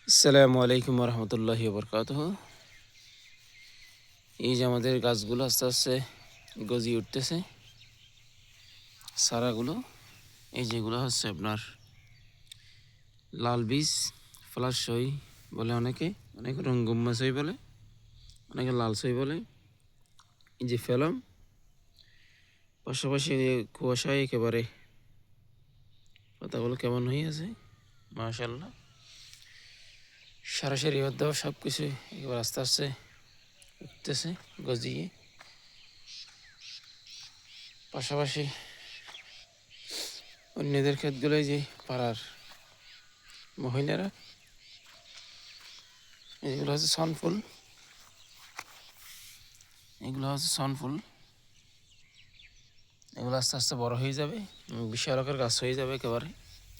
আসসালামু আলাইকুম রহমতুল্লাহি বরকাতুহ। এই যে আমাদের গাছগুলো আস্তে আস্তে গজিয়ে উঠতেছে, সারাগুলো। এই যেগুলো হচ্ছে আপনার লাল বীজ, ফ্লাশ সই বলে অনেকে, অনেকে রঙ্গম্মা সই বলে, অনেকে লাল সই বলে। এই যে ফেলাম, পাশাপাশি কুয়াশায় একেবারে পাতাগুলো কেমন হয়ে আছে মাশাআল্লাহ। সারাসারি দেওয়া সব কিছু একেবারে আস্তে আস্তে উঠতেছে গজিয়ে। পাশাপাশি অন্যদের ক্ষেতগুলোয় যে পাড়ার মহিলারা, এগুলো হচ্ছে সনফুল, এগুলো হচ্ছে সনফুল। এগুলো আস্তে আস্তে বড় হয়ে যাবে, বিশাল আকার গাছ হয়ে যাবে, একেবারে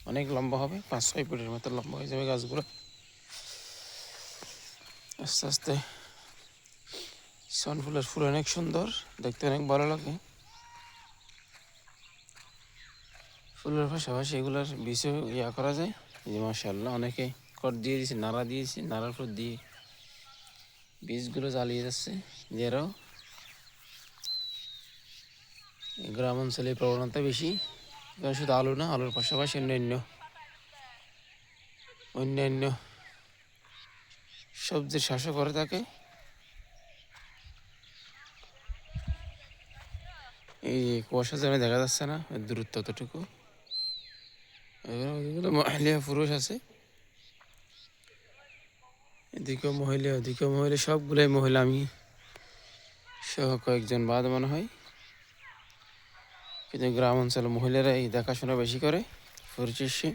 অনেক লম্বা হবে, 5-6 ফুটের মতো লম্বা হয়ে যাবে গাছগুলো আস্তে আস্তে। সনফুলের ফুল অনেক সুন্দর দেখতে, অনেক ভালো লাগে। ফুলের পাশাপাশি এগুলোর বীজও করা যায়। এই যে মাশাআল্লাহ, অনেকে কট দিয়ে দিয়েছে, নাড়া দিয়েছে, নাড়ার পর দিয়ে বীজগুলো জ্বালিয়ে যাচ্ছে। যেরাও গ্রাম অঞ্চলে প্রবণতা বেশি, এখানে শুধু আলু না, আলুর পাশাপাশি অন্যান্য সবজির চাষও করে থাকে। এই কুয়াশার জন্য দেখা যাচ্ছে না দূরত্ব ততটুকু। ওইগুলো মহিলা পুরুষ আছে, এদিকেও মহিলা ওদিকেও মহিলা, সবগুলোই মহিলা, আমি সহ কয়েকজন বাদ মনে হয়। কিন্তু গ্রাম অঞ্চলে মহিলারা এই দেখাশোনা বেশি করে, পরিচর্যা।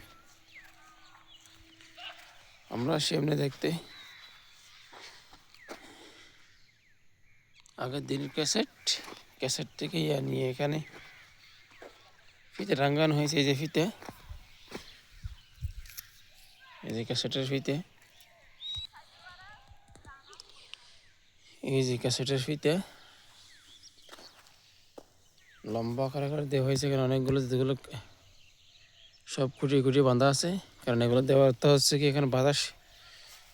আমরা আসি এমনি দেখতে। আগের দিনের ক্যাসেট থেকে নিয়ে এখানে ফিতে টাঙ্গানো হয়েছে। এই যে ফিতে, এই যে ক্যাসেটের ফিতে, এই যে ক্যাসেটের ফিতে লম্বা আকারে করে দেওয়া হয়েছে। এখানে অনেকগুলো, যেগুলো সব খুঁটিয়ে খুঁটিয়ে বাঁধা আছে। কারণ এগুলো দেওয়ার অর্থ হচ্ছে কি, এখানে বাতাস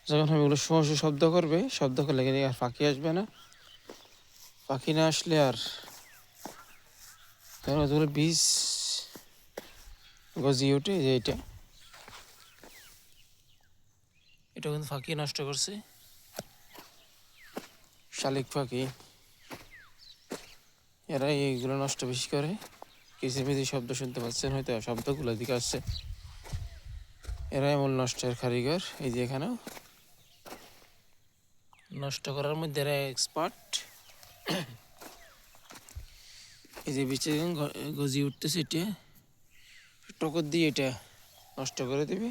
যখন হবে এগুলো শব্দ করবে, শব্দ করলে এখানে আর পাখি আসবে না। পাখি না আসলে আর, কারণ এগুলো বীজ গজিয়ে ওঠে। যে এটা কিন্তু পাখি নষ্ট করছে, শালিক পাখি, এরা এইগুলো নষ্ট বেশি করে। কিচিরমিচির শব্দ শুনতে পাচ্ছেন হয়তো, শব্দগুলো দিকে আসছে। এরা এমন নষ্টের কারিগর। এই যে এখানেও নষ্ট করার মধ্যে এরা এক্সপার্ট। এই যে বিচে গজিয়ে উঠতেছে, এটা টকর দিয়ে এটা নষ্ট করে দেবে,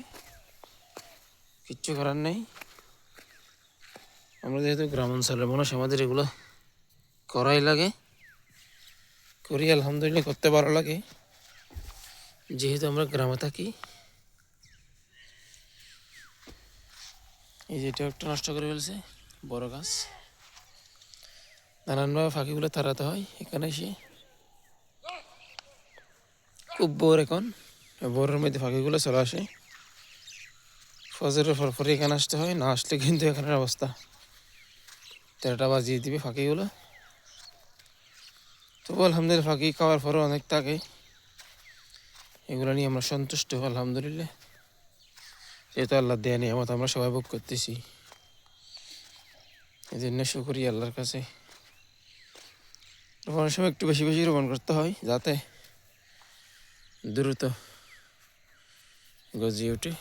কিচ্ছু করার নেই। আমরা যেহেতু গ্রাম অঞ্চলের মানুষ, আমাদের এগুলো করাই লাগে, করি আলহামদুলিল্লাহ, করতে ভালো লাগে যেহেতু আমরা গ্রামে থাকি। এই যে এটা একটা নষ্ট করে ফেলছে বড় গাছ। নানানভাবে পাখিগুলো তাড়াতে হয়। এখানে এসে খুব বোর, এখন বোরের মধ্যে পাখিগুলো চলে আসে। ফজরের পরপরই এখানে আসতে হয়, না আসলে কিন্তু এখানের অবস্থা 13টা বাজিয়ে দিবে পাখিগুলো। তবু আলহামদুলিল্লাহ, পাখি খাওয়ার পরেও অনেক থাকে, এগুলো নিয়ে আমরা সন্তুষ্ট আলহামদুলিল্লাহ। যেহেতু আল্লাহ দেয়া নিয়ামত আমরা সবাই ভোগ করতেছি, এই জন্য শুকরিয়া আল্লাহর কাছে। রোপণের সময় একটু বেশি বেশি রোপণ করতে হয়, যাতে দ্রুত গজিয়ে ওঠে।